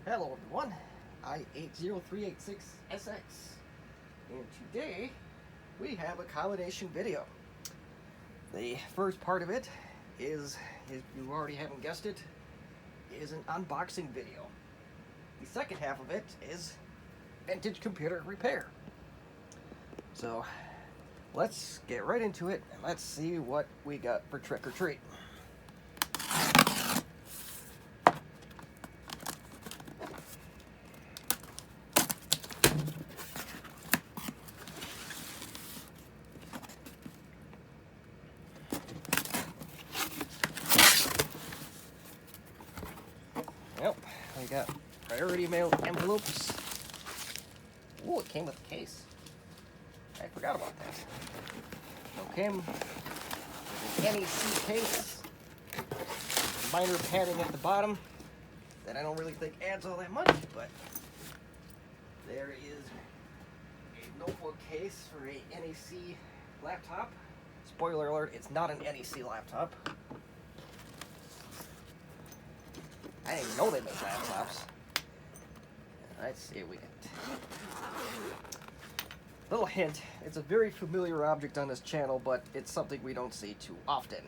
Hello everyone, I80386SX, and today we have a combination video. The first part of it is, if you already haven't guessed it, is an unboxing video. The second half of it is vintage computer repair. So let's get right into it and let's see what we got for trick or treat. Yep, we got priority mail envelopes. Ooh, it came with a case. I forgot about that. It came with an NEC case, minor padding at the bottom that I don't really think adds all that much, but there is a notebook case for a NEC laptop. Spoiler alert, it's not an NEC laptop. I didn't even know they make laptops. Let's see what we get. Little hint, it's a very familiar object on this channel, but it's something we don't see too often.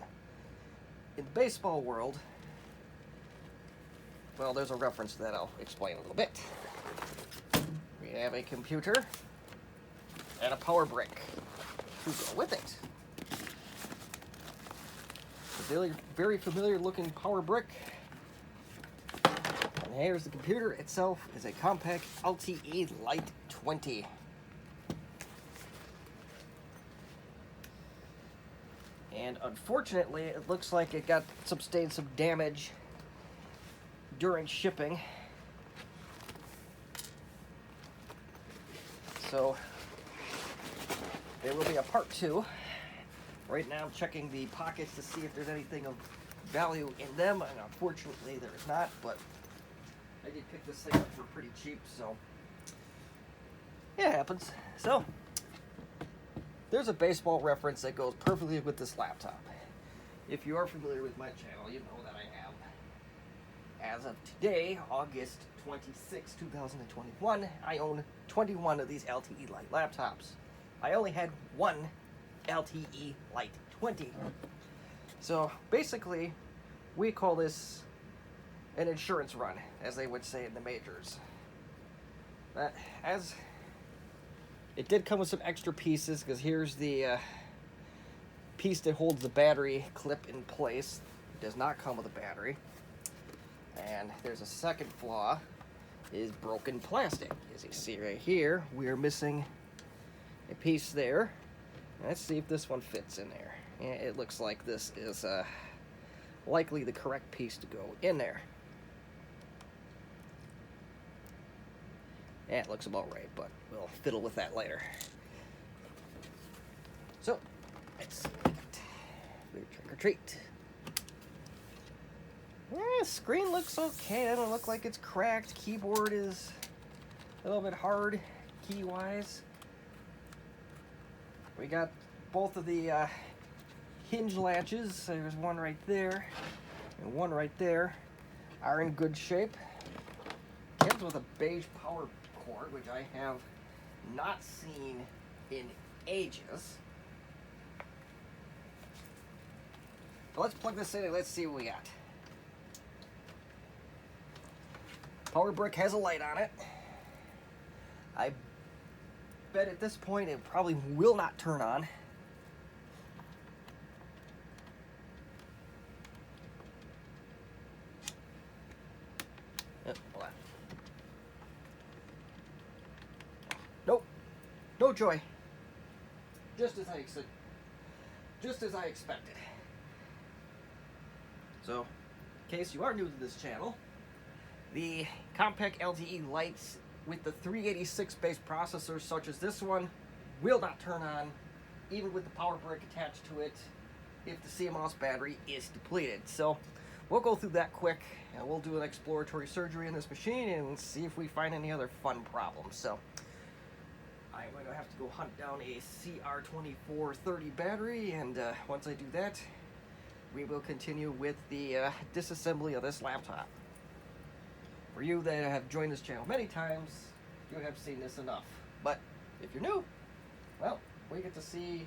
In the baseball world, well, there's a reference that I'll explain a little bit. We have a computer and a power brick to go with it. A very familiar looking power brick. And here's the computer itself, is a Compaq LTE Lite 20. And unfortunately, it looks like it got sustained some damage during shipping. So there will be a part 2. Right now I'm checking the pockets to see if there's anything of value in them, and unfortunately there is not, but I did pick this thing up for pretty cheap, so yeah, it happens. So there's a baseball reference that goes perfectly with this laptop. If you are familiar with my channel, you know that I have, as of today, August 26, 2021, I own 21 of these LTE Lite laptops. I only had one LTE Lite 20. So basically, we call this an insurance run, as they would say in the majors. As it did come with some extra pieces, because here's the piece that holds the battery clip in place. It does not come with a battery. And there's a second flaw, is broken plastic. As you see right here, we are missing a piece there. Let's see if this one fits in there. Yeah, it looks like this is likely the correct piece to go in there. Yeah, it looks about right, but we'll fiddle with that later. So, let's see what we got. Trick or treat. Yeah, screen looks okay. Doesn't look like it's cracked. Keyboard is a little bit hard, key-wise. We got both of the hinge latches. There's one right there and one right there. Are in good shape. Comes with a beige power cord, which I have not seen in ages. But let's plug this in and let's see what we got. Power brick has a light on it. I bet at this point it probably will not turn on. Hold on. Nope, no joy. Just as I expected. So, in case you are new to this channel, the Compaq LTE Lites with the 386 based processors such as this one will not turn on, even with the power brick attached to it, if the CMOS battery is depleted. So we'll go through that quick, and we'll do an exploratory surgery in this machine and see if we find any other fun problems. So I'm going to have to go hunt down a CR2430 battery, and once I do that, we will continue with the disassembly of this laptop. For you that have joined this channel many times, you have seen this enough. But if you're new, well, we get to see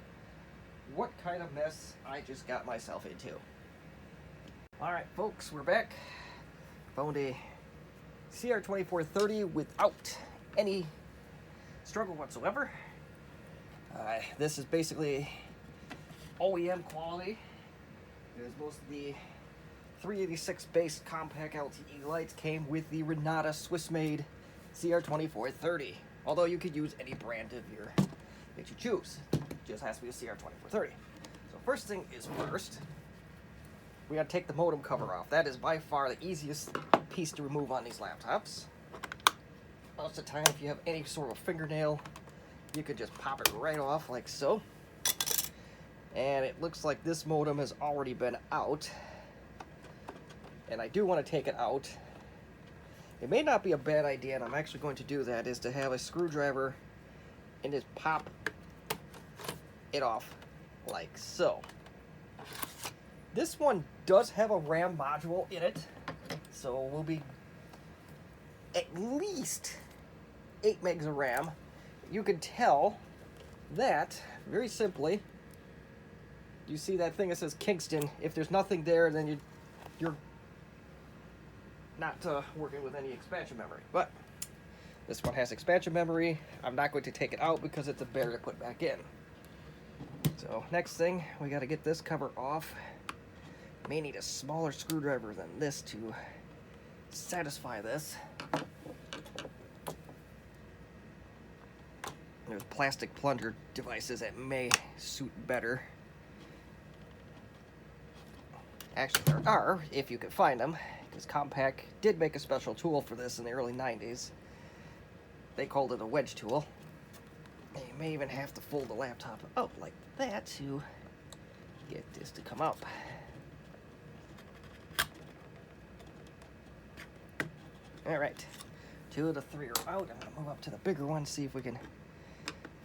what kind of mess I just got myself into. Alright folks, we're back. Found a CR2430 without any struggle whatsoever. This is basically OEM quality, because most of the 386 based Compaq LTE Lites came with the Renata Swiss-made CR2430. Although you could use any brand of your that you choose. It just has to be a CR2430. So first thing is first, we gotta take the modem cover off. That is by far the easiest piece to remove on these laptops. Most of the time, if you have any sort of fingernail, you can just pop it right off like so. And it looks like this modem has already been out. And I do want to take it out. It may not be a bad idea, and I'm actually going to do that, is to have a screwdriver and just pop it off like so. This one does have a RAM module in it, so we'll be at least 8 megs of RAM. You can tell that very simply. You see that thing that says Kingston. If there's nothing there, then you're not working with any expansion memory. But this one has expansion memory. I'm not going to take it out because it's a bear to put back in. So next thing, we got to get this cover off. May need a smaller screwdriver than this to satisfy this. There's plastic plunger devices that may suit better. Actually, there are, if you can find them, because Compaq did make a special tool for this in the early 90s. They called it a wedge tool. And you may even have to fold the laptop out like that to get this to come up. Alright, 2 of the 3 are out. I'm going to move up to the bigger one, see if we can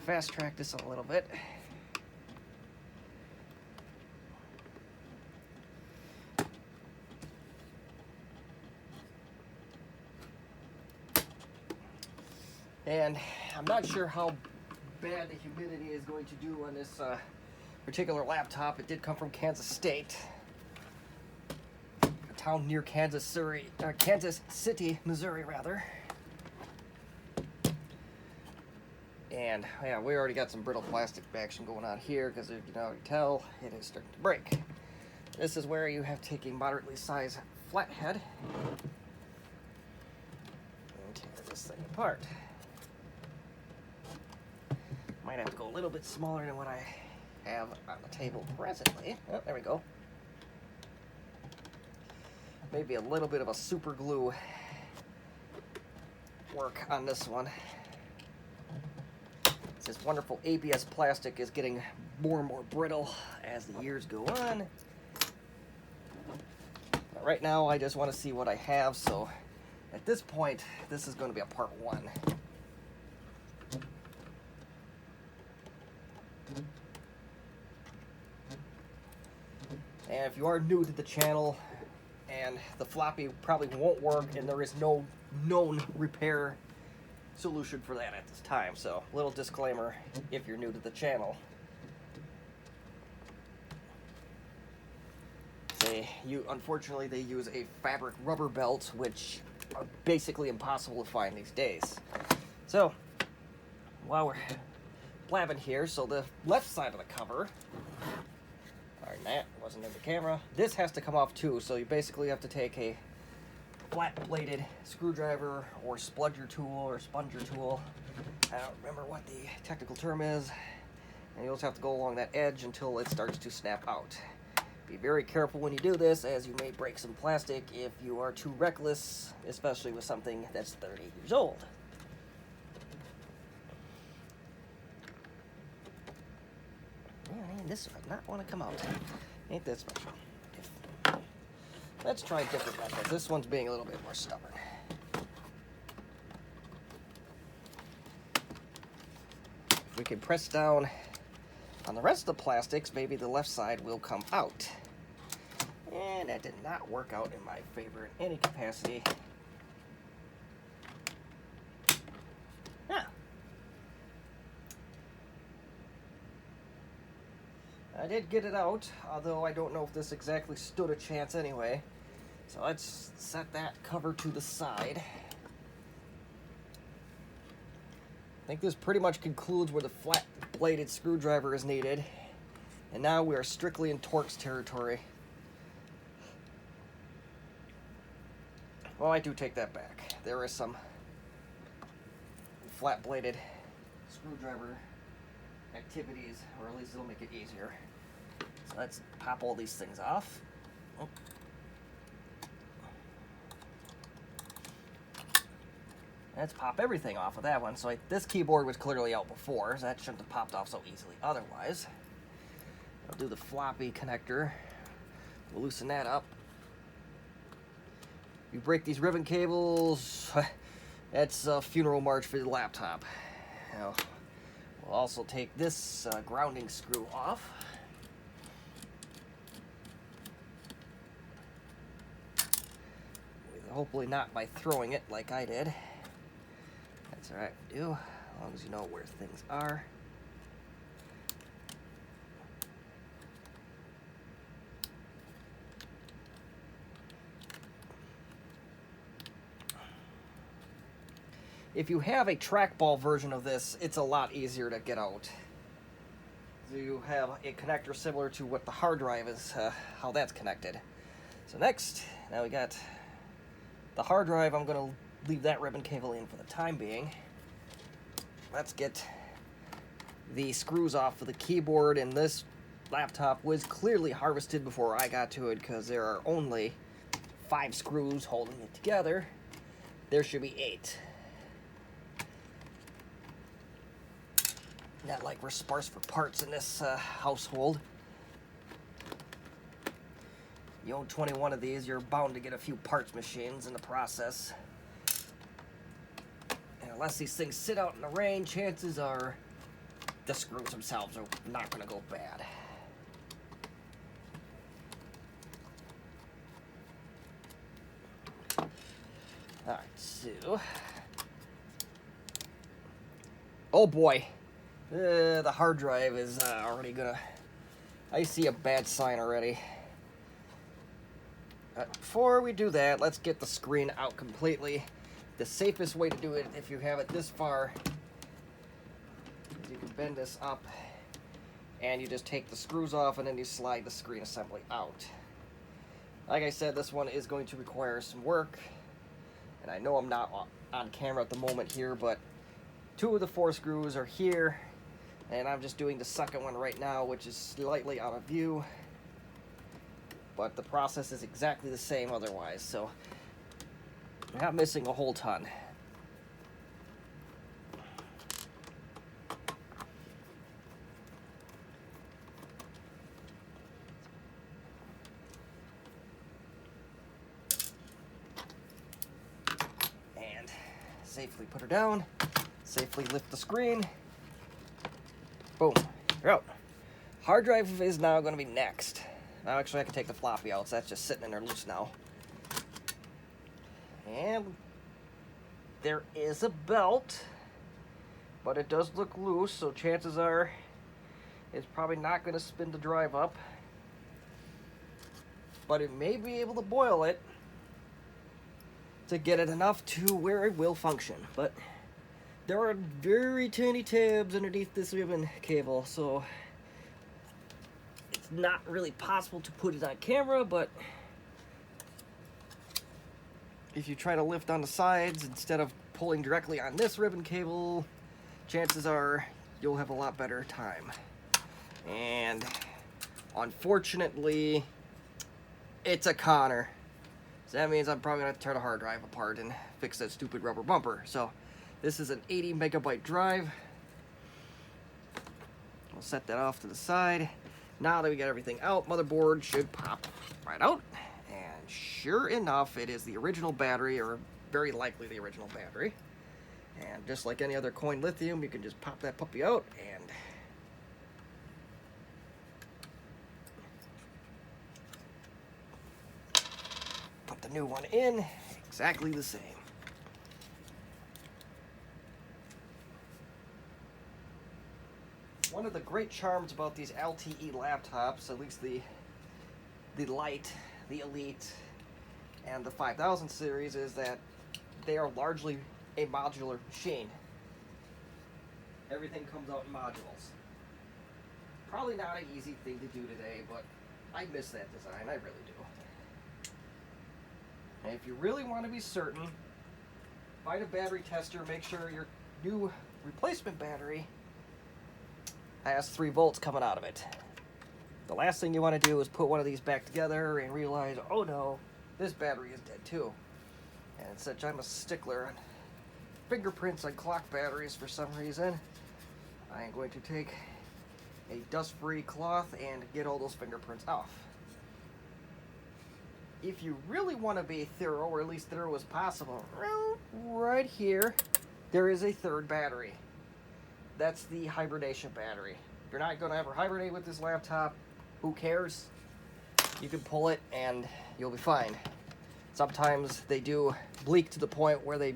fast track this a little bit. And I'm not sure how bad the humidity is going to do on this particular laptop. It did come from Kansas State, a town near Kansas City, Missouri, rather. And yeah, we already got some brittle plastic action going on here because you can already tell it is starting to break. This is where you have to take a moderately sized flathead and tear this thing apart. Might have to go a little bit smaller than what I have on the table presently. Oh, there we go. Maybe a little bit of a super glue work on this one. This wonderful ABS plastic is getting more and more brittle as the years go on. But right now, I just want to see what I have, so at this point, this is going to be a part 1. And if you are new to the channel and the floppy probably won't work and there is no known repair solution for that at this time, so little disclaimer if you're new to the channel. Unfortunately they use a fabric rubber belt, which are basically impossible to find these days. So while we're blabbing here, so the left side of the cover, darn that, wasn't in the camera, this has to come off too, so you basically have to take a flat-bladed screwdriver or spludger tool or sponger tool. I don't remember what the technical term is. And you'll just have to go along that edge until it starts to snap out. Be very careful when you do this, as you may break some plastic if you are too reckless, especially with something that's 30 years old. Man, this does not want to come out. Ain't that special? Let's try different methods. This one's being a little bit more stubborn. If we can press down on the rest of the plastics, maybe the left side will come out. And that did not work out in my favor in any capacity. I did get it out, although I don't know if this exactly stood a chance anyway. So let's set that cover to the side. I think this pretty much concludes where the flat-bladed screwdriver is needed. And now we are strictly in Torx territory. Well, I do take that back. There is some flat-bladed screwdriver activities, or at least it'll make it easier. So let's pop all these things off. Oh. Let's pop everything off of that one. So this keyboard was clearly out before, so that shouldn't have popped off so easily otherwise. I'll do the floppy connector. We'll loosen that up. You break these ribbon cables, that's a funeral march for the laptop. Now, we'll also take this grounding screw off. Hopefully not by throwing it like I did. That's alright to do, as long as you know where things are. If you have a trackball version of this, it's a lot easier to get out. So you have a connector similar to what the hard drive is, how that's connected. So next, now we got the hard drive. I'm going to leave that ribbon cable in for the time being. Let's get the screws off of the keyboard, and this laptop was clearly harvested before I got to it because there are only 5 screws holding it together. There should be 8. Not like we're sparse for parts in this household. You own 21 of these, you're bound to get a few parts machines in the process. And unless these things sit out in the rain, chances are the screws themselves are not going to go bad. Alright, so... oh boy! The hard drive is already gonna... I see a bad sign already. Before we do that, let's get the screen out completely. The safest way to do it, if you have it this far, is you can bend this up, and you just take the screws off, and then you slide the screen assembly out. Like I said, this one is going to require some work, and I know I'm not on camera at the moment here, but 2 of the 4 screws are here, and I'm just doing the second one right now, which is slightly out of view, but the process is exactly the same otherwise, so I'm not missing a whole ton. And safely put her down, safely lift the screen. Boom, you're out. Hard drive is now going to be next. Now actually I can take the floppy out, so that's just sitting in there loose now. And there is a belt, but it does look loose, so chances are it's probably not going to spin the drive up. But it may be able to boil it to get it enough to where it will function. But there are very tiny tabs underneath this ribbon cable, so it's not really possible to put it on camera, but if you try to lift on the sides instead of pulling directly on this ribbon cable, chances are you'll have a lot better time. And unfortunately, it's a Connor. So that means I'm probably going to tear the hard drive apart and fix that stupid rubber bumper. So this is an 80 megabyte drive. We'll set that off to the side. Now that we got everything out, motherboard should pop right out. And sure enough, it is the original battery, or very likely the original battery. And just like any other coin lithium, you can just pop that puppy out and put the new one in, exactly the same. One of the great charms about these LTE laptops, at least the Lite, the Elite, and the 5000 series, is that they are largely a modular machine. Everything comes out in modules. Probably not an easy thing to do today, but I miss that design, I really do. And if you really want to be certain, find a battery tester, make sure your new replacement battery has 3 volts coming out of it. The last thing you want to do is put one of these back together and realize, oh no, this battery is dead too. And since I'm a stickler on fingerprints on clock batteries for some reason, I am going to take a dust-free cloth and get all those fingerprints off. If you really want to be thorough, or at least thorough as possible, right here, there is a third battery. That's the hibernation battery. If you're not going to ever hibernate with this laptop, who cares? You can pull it and you'll be fine. Sometimes they do bleak to the point where they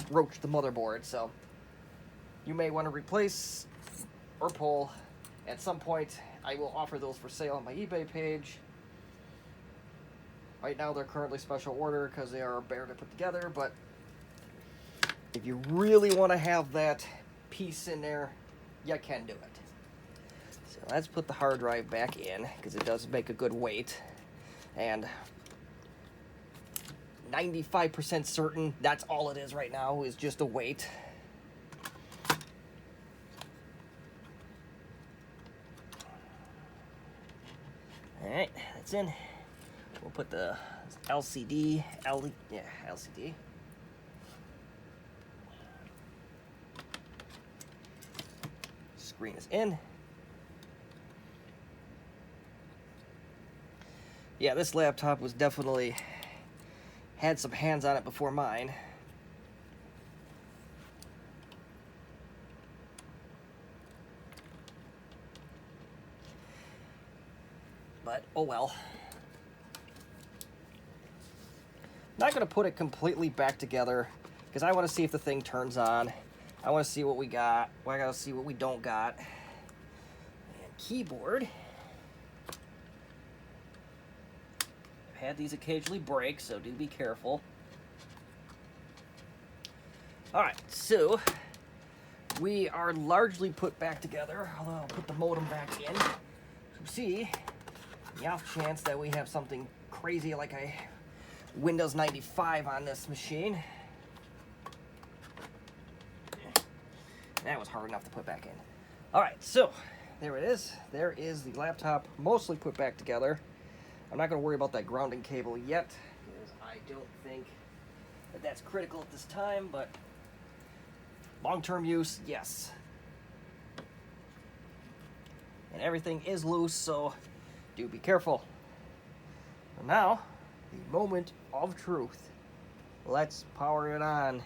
roach the motherboard, so you may want to replace or pull. At some point, I will offer those for sale on my eBay page. Right now, they're currently special order because they are bare to put together, but if you really want to have that piece in there, you can do it. So let's put the hard drive back in because it does make a good weight, and 95% certain that's all it is right now, is just a weight. Alright, that's in. We'll put the LCD. Screen is in. Yeah, this laptop was definitely had some hands on it before mine. But oh well. Not going to put it completely back together because I want to see if the thing turns on. I want to see what we got. I got to see what we don't got. And keyboard. I've had these occasionally break, so do be careful. Alright, so we are largely put back together, although I'll put the modem back in. So see, the off chance that we have something crazy like a Windows 95 on this machine. That was hard enough to put back in. Alright, so there it is. There is the laptop mostly put back together. I'm not going to worry about that grounding cable yet, because I don't think that that's critical at this time, but long-term use, yes. And everything is loose, so do be careful. And now, the moment of truth. Let's power it on.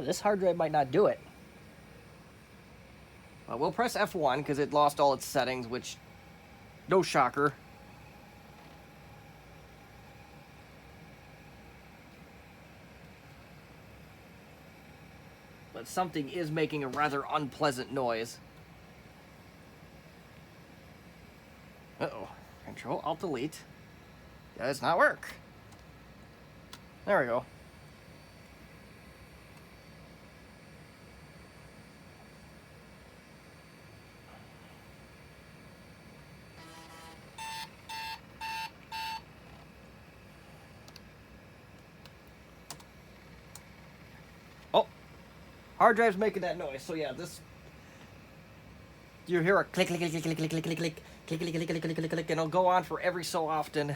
This hard drive might not do it. We'll press F1 because it lost all its settings, which, no shocker. But something is making a rather unpleasant noise. Uh-oh. Control Alt Delete. That does not work. There we go. Hard drive's making that noise, so yeah, this, you hear a click, click, click, click, click, click, click, click, click, click, click, click, click, click, click, and it'll go on for every so often.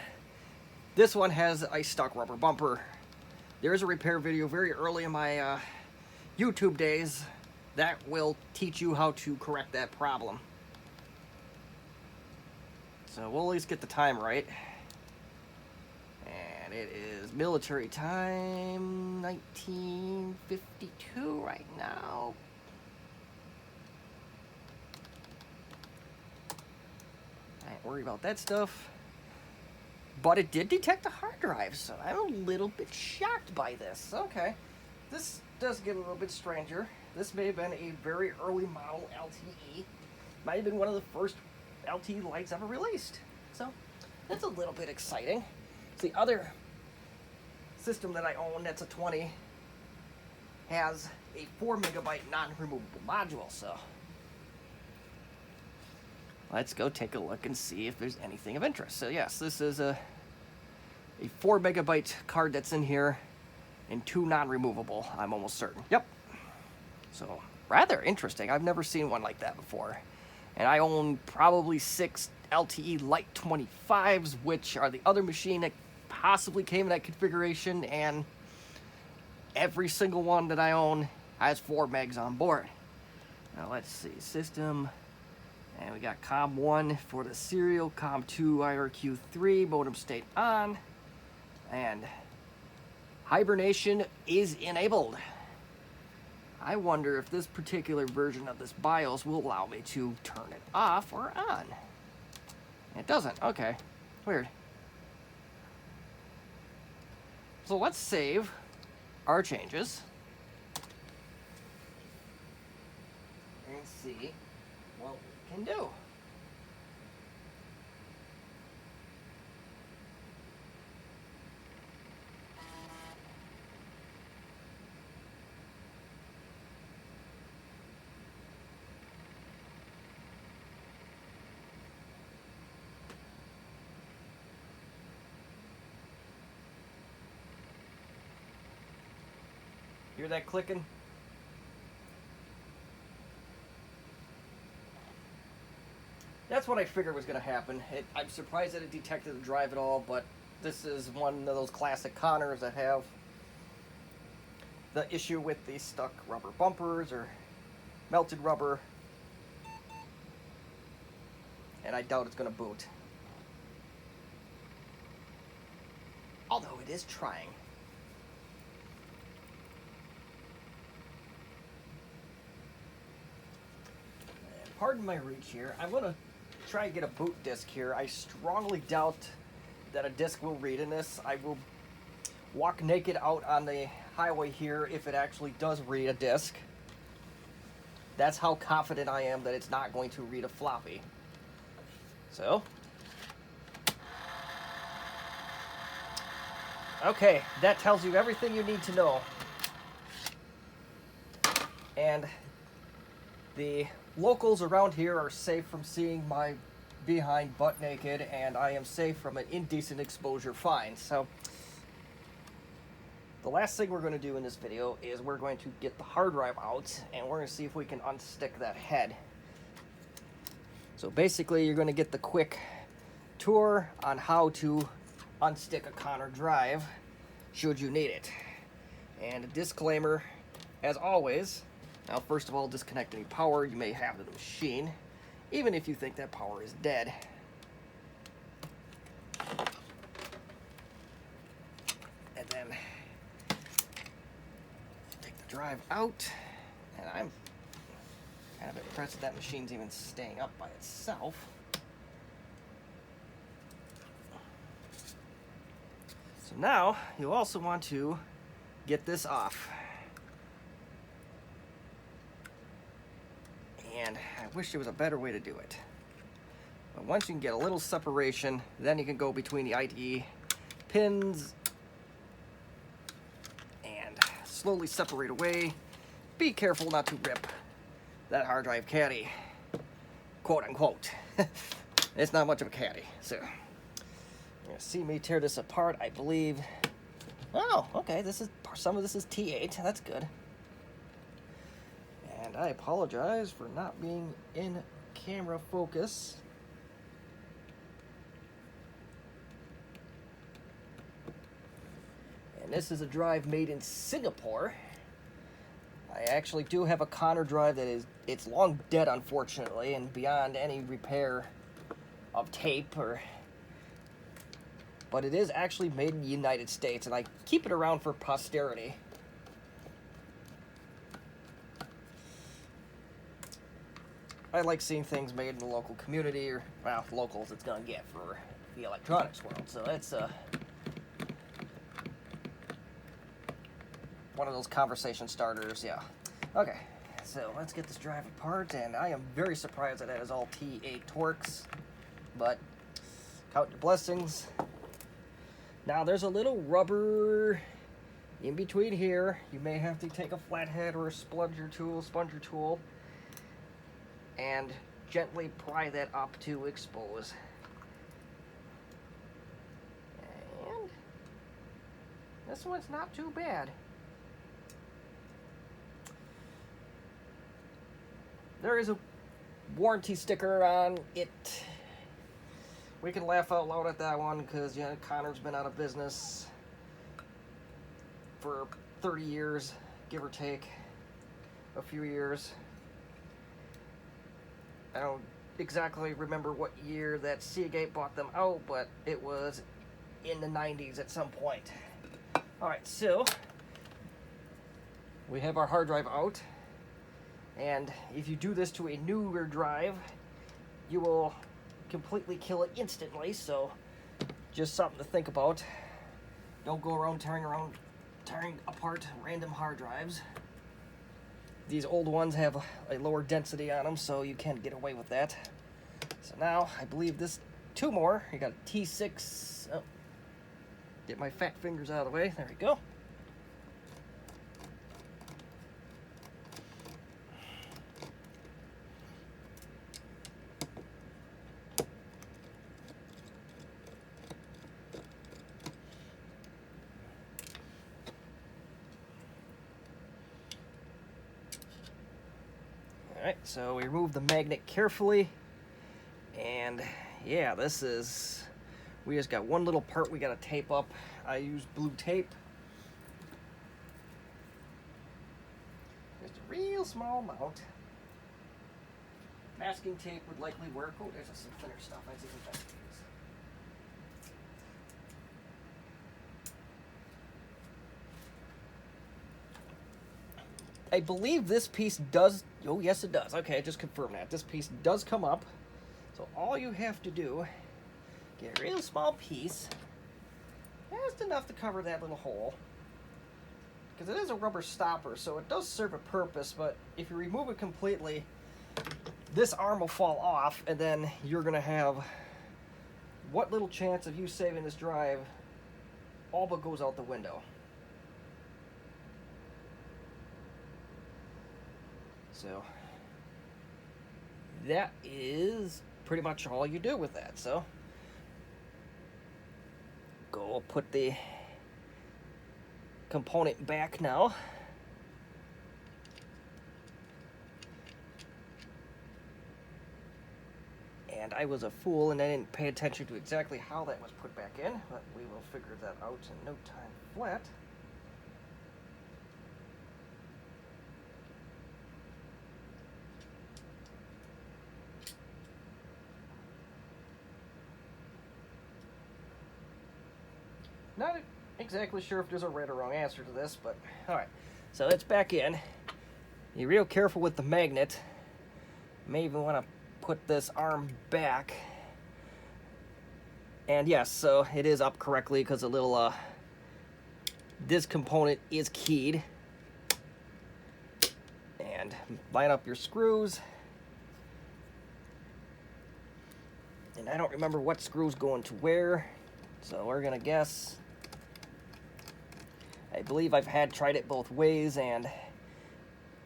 This one has a stock rubber bumper, there is a repair video very early in my YouTube days that will teach you how to correct that problem. So we'll at least get the time right. And it is military time, 1952 right now. I ain't worried about that stuff. But it did detect a hard drive, so I'm a little bit shocked by this. Okay, this does get a little bit stranger. This may have been a very early model LTE. Might have been one of the first LTE lights ever released. So that's a little bit exciting. The other system that I own, that's a 20, has a 4 megabyte non-removable module, so let's go take a look and see if there's anything of interest. So yes, this is a 4 megabyte card that's in here and 2 non-removable, I'm almost certain. Yep. So rather interesting. I've never seen one like that before. And I own probably 6 LTE Lite 25s, which are the other machine that possibly came in that configuration, and every single one that I own has 4 megs on board. Now let's see, system, and we got COM 1 for the serial, COM 2 IRQ3, modem state on, and hibernation is enabled. I wonder if this particular version of this BIOS will allow me to turn it off or on. It doesn't. Okay. Weird. So let's save our changes and see what we can do. Hear that clicking? That's what I figured was going to happen. I'm surprised that it detected the drive at all, but this is one of those classic Connors that have the issue with the stuck rubber bumpers or melted rubber. And I doubt it's going to boot. Although it is trying. Pardon my reach here. I'm going to try and get a boot disk here. I strongly doubt that a disk will read in this. I will walk naked out on the highway here if it actually does read a disk. That's how confident I am that it's not going to read a floppy. So, okay, that tells you everything you need to know. And the locals around here are safe from seeing my behind butt naked, and I am safe from an indecent exposure fine. So the last thing we're going to do in this video is we're going to get the hard drive out, and we're going to see if we can unstick that head. So basically you're going to get the quick tour on how to unstick a Connor drive should you need it. And a disclaimer, as always, now, first of all, disconnect any power you may have to the machine, even if you think that power is dead. And then take the drive out, and I'm kind of impressed that machine's even staying up by itself. So now, you also want to get this off. And I wish there was a better way to do it. But once you can get a little separation, then you can go between the IDE pins and slowly separate away. Be careful not to rip that hard drive caddy, quote unquote. It's not much of a caddy. So you're gonna see me tear this apart, I believe. Oh, okay, some of this is T8, that's good. And I apologize for not being in camera focus. And And this is a drive made in Singapore. I actually do have a Connor drive that it's long dead, unfortunately, and beyond any repair of tape but it is actually made in the United States, and I keep it around for posterity. I like seeing things made in the local community, or, well, local as it's gonna get for the electronics world. So it's one of those conversation starters, yeah. Okay, so let's get this drive apart, and I am very surprised that it has all T8 Torx, but count your blessings. Now there's a little rubber in between here. You may have to take a flathead or a sponger tool, and gently pry that up to expose. And this one's not too bad. There is a warranty sticker on it. We can laugh out loud at that one because, yeah, Connor's been out of business for 30 years, give or take a few years. I don't exactly remember what year that Seagate bought them out, but it was in the 90s at some point. Alright, so we have our hard drive out, and if you do this to a newer drive, you will completely kill it instantly, so just something to think about. Don't go around tearing apart random hard drives. These old ones have a lower density on them, so you can't get away with that. So now, I believe this, two more. You got a T6. Oh, get my fat fingers out of the way. There we go. Alright, so we remove the magnet carefully, and yeah, we just got one little part we gotta tape up. I use blue tape. Just a real small amount. Masking tape would likely work. Oh, there's some thinner stuff. That's even better to use. I believe this piece does, oh yes it does. Okay, just confirm that. This piece does come up. So all you have to do, get a real small piece, just enough to cover that little hole. Because it is a rubber stopper, so it does serve a purpose, but if you remove it completely, this arm will fall off, and then you're gonna have what little chance of you saving this drive all but goes out the window. So that is pretty much all you do with that. So go put the component back now. And I was a fool and I didn't pay attention to exactly how that was put back in, but we will figure that out in no time flat. Not exactly sure if there's a right or wrong answer to this, but alright. So it's back in. You're real careful with the magnet. You may even want to put this arm back. And yes, so it is up correctly because a little, this component is keyed. And line up your screws. And I don't remember what screw's going to where, so we're gonna guess. I believe I've tried it both ways and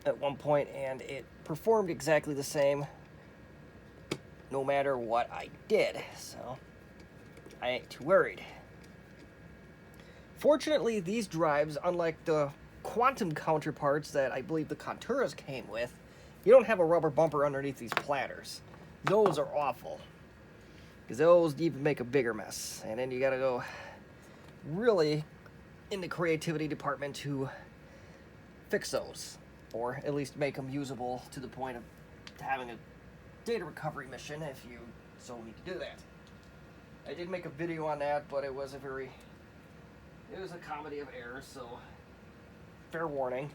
at one point, and it performed exactly the same no matter what I did, so I ain't too worried. Fortunately, these drives, unlike the quantum counterparts that I believe the Conturas came with, you don't have a rubber bumper underneath these platters. Those are awful, because those even make a bigger mess, and then you gotta go really in the creativity department to fix those, or at least make them usable to the point of having a data recovery mission if you so need to do that. I did make a video on that, but it was a comedy of errors, so fair warning.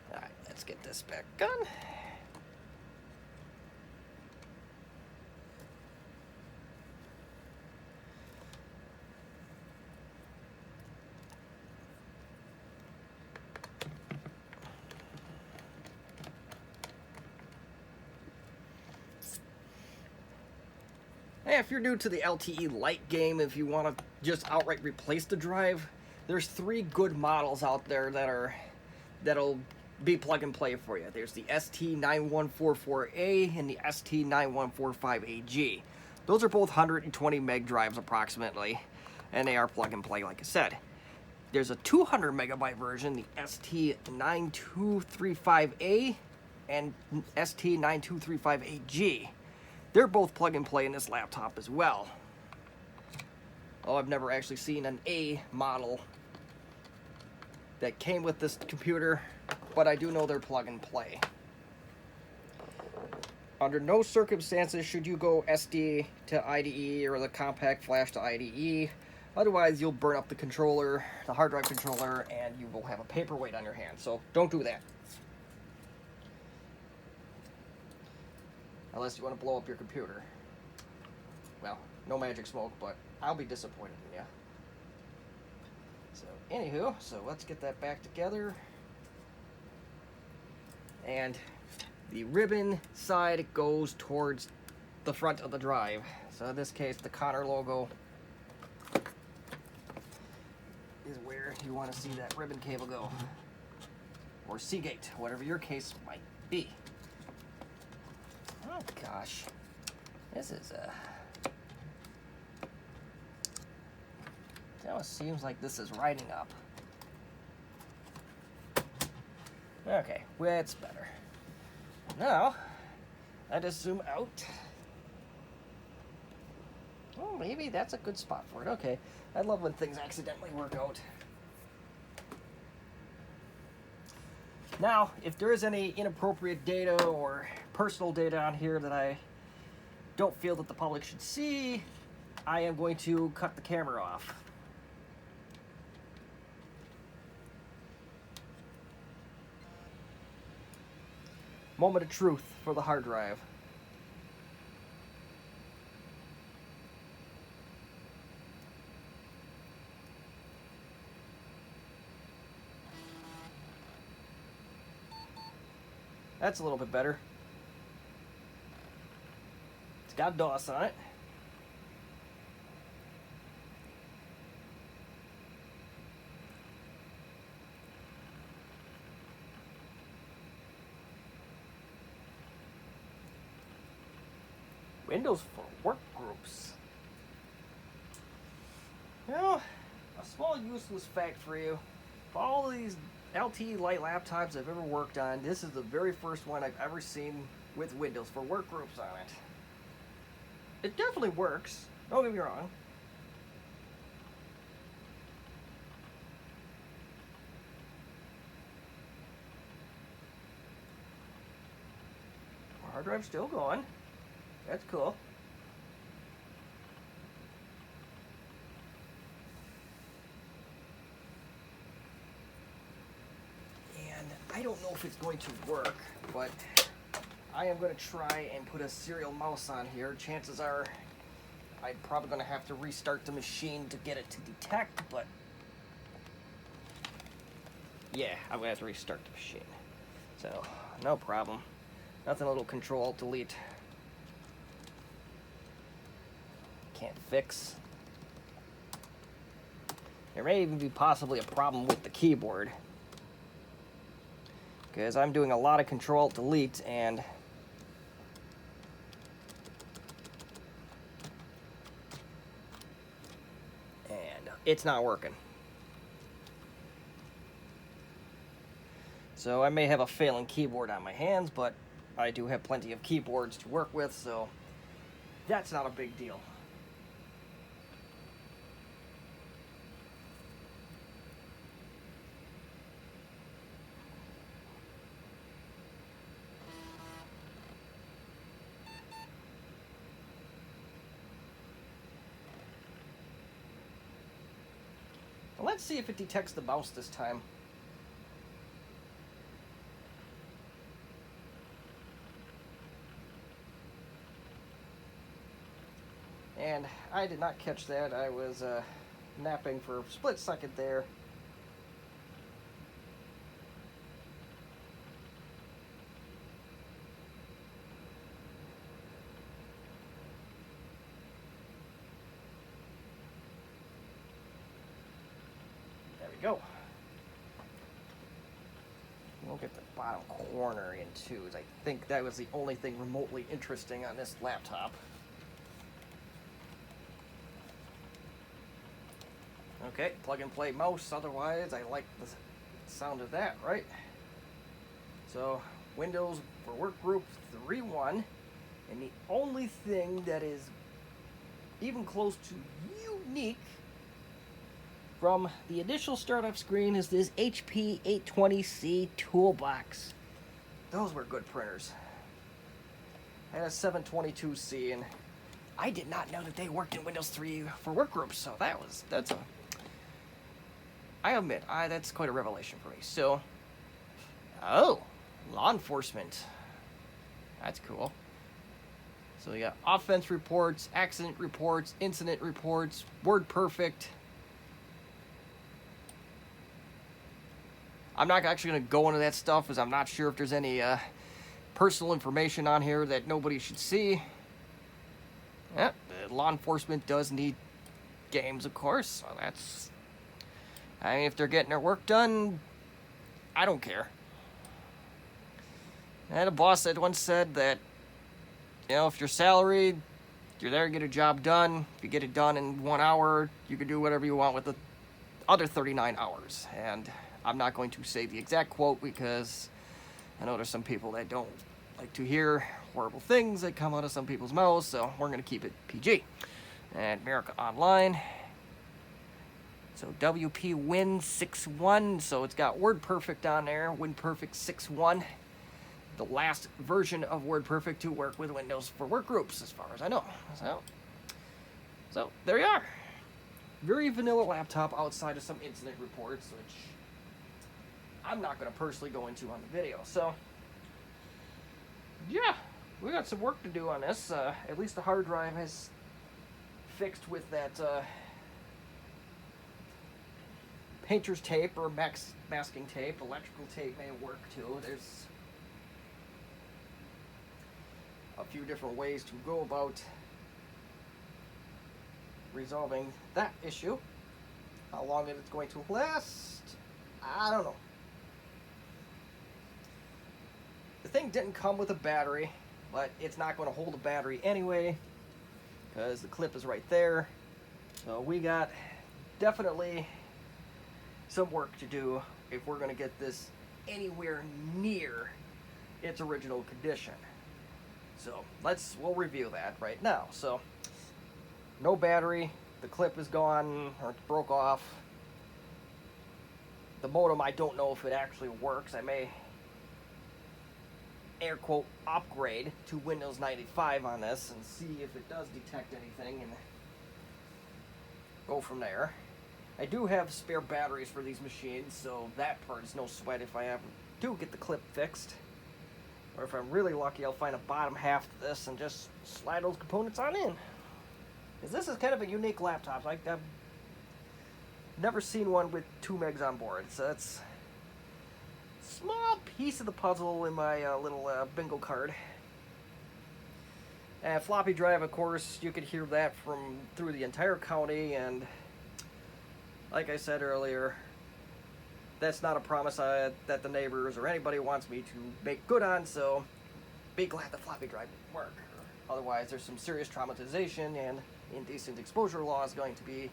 Alright, let's get this back on. Hey, if you're new to the LTE Lite game, if you want to just outright replace the drive, there's 3 good models out there that'll be plug and play for you. There's the ST9144A and the ST9145AG. Those are both 120 meg drives approximately, and they are plug and play, like I said. There's a 200 megabyte version, the ST9235A and ST9235AG. They're both plug and play in this laptop as well. Oh, I've never actually seen an A model that came with this computer, but I do know they're plug and play. Under no circumstances should you go SD to IDE or the Compaq flash to IDE. Otherwise, you'll burn up the controller, the hard drive controller, and you will have a paperweight on your hand. So don't do that. Unless you want to blow up your computer. Well, no magic smoke, but I'll be disappointed in you. So, anywho, so let's get that back together. And the ribbon side goes towards the front of the drive. So in this case, the Connor logo is where you want to see that ribbon cable go. Or Seagate, whatever your case might be. Oh gosh, this is it almost seems like this is riding up. Okay, well, it's better. Now, I just zoom out. Oh, maybe that's a good spot for it. Okay, I love when things accidentally work out. Now, if there is any inappropriate data or personal data on here that I don't feel that the public should see, I am going to cut the camera off. Moment of truth for the hard drive. That's a little bit better. It's got DOS on it. Windows for work groups. You know, a small useless fact for you. For all these LTE Lite laptops I've ever worked on, this is the very first one I've ever seen with Windows for work groups on it. It definitely works, don't get me wrong. Our hard drive's still going. That's cool. And I don't know if it's going to work, but I am going to try and put a serial mouse on here. Chances are I'm probably going to have to restart the machine to get it to detect, but yeah, I'm going to have to restart the machine. So, no problem. Nothing a little Control-Alt-Delete can't fix. There may even be possibly a problem with the keyboard, because I'm doing a lot of Control-Delete and it's not working. So I may have a failing keyboard on my hands, but I do have plenty of keyboards to work with, so that's not a big deal. Let's see if it detects the mouse this time. And I did not catch that. I was napping for a split second there. There we go. We'll get the bottom corner in too, as I think that was the only thing remotely interesting on this laptop. Okay, plug and play mouse, otherwise I like the sound of that, right? So, Windows for Workgroup 3.1, and the only thing that is even close to unique from the initial startup screen is this HP 820C toolbox. Those were good printers. I had a 722C, and I did not know that they worked in Windows 3 for Workgroups, so that's a... I admit, that's quite a revelation for me. So, oh, law enforcement. That's cool. So you got offense reports, accident reports, incident reports, WordPerfect. I'm not actually going to go into that stuff because I'm not sure if there's any personal information on here that nobody should see. Yeah, law enforcement does need games, of course. So that's... I mean, if they're getting their work done, I don't care. I had a boss that once said that, you know, if you're salaried, you're there to get a job done. If you get it done in 1 hour, you can do whatever you want with the other 39 hours. And I'm not going to say the exact quote because I know there's some people that don't like to hear horrible things that come out of some people's mouths, so we're going to keep it PG. And America Online. So WP Win 6.1, so it's got WordPerfect on there, WinPerfect 6.1, the last version of WordPerfect to work with Windows for Workgroups, as far as I know. So there you are. Very vanilla laptop outside of some incident reports, which I'm not going to personally go into on the video. So, yeah, we got some work to do on this. At least the hard drive is fixed with that... painter's tape or masking tape. Electrical tape may work too. There's a few different ways to go about resolving that issue. How long it's going to last, I don't know. The thing didn't come with a battery, but it's not going to hold a battery anyway because the clip is right there. So we got definitely some work to do if we're going to get this anywhere near its original condition. So we'll review that right now. So no battery, the clip is gone or it broke off. The modem, I don't know if it actually works. I may air quote upgrade to Windows 95 on this and see if it does detect anything and go from there. I do have spare batteries for these machines, so that part is no sweat if I ever do get the clip fixed. Or if I'm really lucky, I'll find a bottom half to this and just slide those components on in. Because this is kind of a unique laptop. I've never seen one with 2 megs on board, so it's a small piece of the puzzle in my little bingo card. And floppy drive, of course, you could hear that from through the entire county, and like I said earlier, that's not a promise that the neighbors or anybody wants me to make good on, so be glad the floppy drive didn't work. Otherwise, there's some serious traumatization and indecent exposure laws going to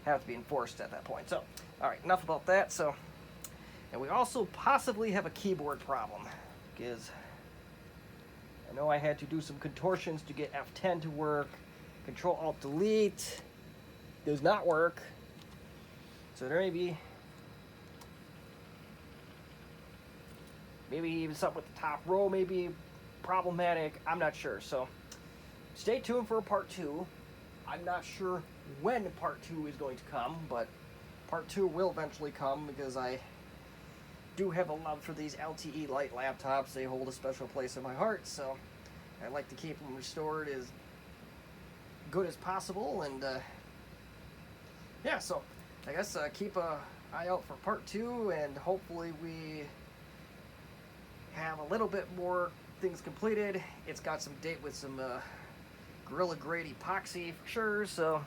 have to be enforced at that point. So, alright, enough about that. So, and we also possibly have a keyboard problem, because I know I had to do some contortions to get F10 to work. Control-Alt-Delete does not work. So there may be maybe even something with the top row may be problematic. I'm not sure. So stay tuned for part 2. I'm not sure when part 2 is going to come, but part 2 will eventually come, because I do have a love for these LTE Lite laptops. They hold a special place in my heart, so I like to keep them restored as good as possible. And yeah, so I guess keep an eye out for part 2, and hopefully we have a little bit more things completed. It's got some date with some Gorilla Grade epoxy for sure, so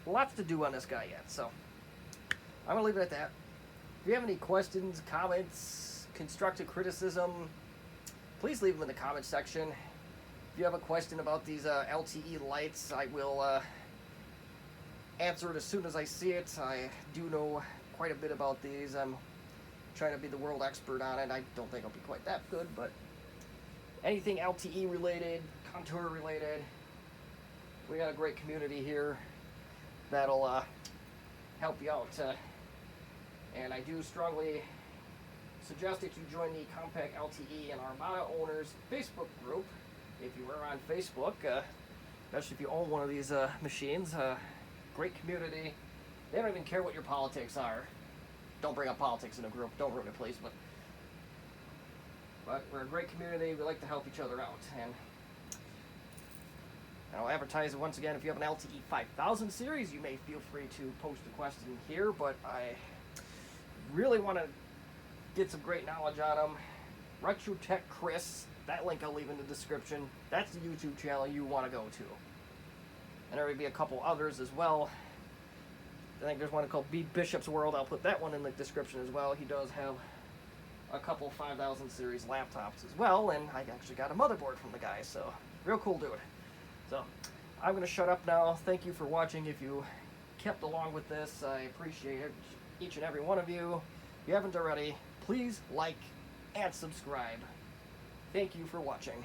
lots to do on this guy yet. So I'm gonna leave it at that. If you have any questions, comments, constructive criticism, please leave them in the comment section. If you have a question about these LTE lights, I will answer it as soon as I see it. I do know quite a bit about these. I'm trying to be the world expert on it. I don't think I'll be quite that good, but anything LTE related, contour related, we got a great community here that'll help you out. And I do strongly suggest that you join the Compaq LTE and Armada Owners Facebook group if you are on Facebook, especially if you own one of these machines. Great community. They don't even care what your politics are. Don't bring up politics in a group. Don't ruin it, please. But we're a great community. We like to help each other out. And I'll advertise it once again. If you have an LTE 5000 series, you may feel free to post a question here. But I really want to get some great knowledge on them. RetroTech Chris, that link I'll leave in the description. That's the YouTube channel you want to go to. And there will be a couple others as well. I think there's one called B Bishop's World. I'll put that one in the description as well. He does have a couple 5000 series laptops as well, and I actually got a motherboard from the guy, so real cool dude. So I'm going to shut up now. Thank you for watching. If you kept along with this, I appreciate it. Each and every one of you. If you haven't already, please like and subscribe. Thank you for watching.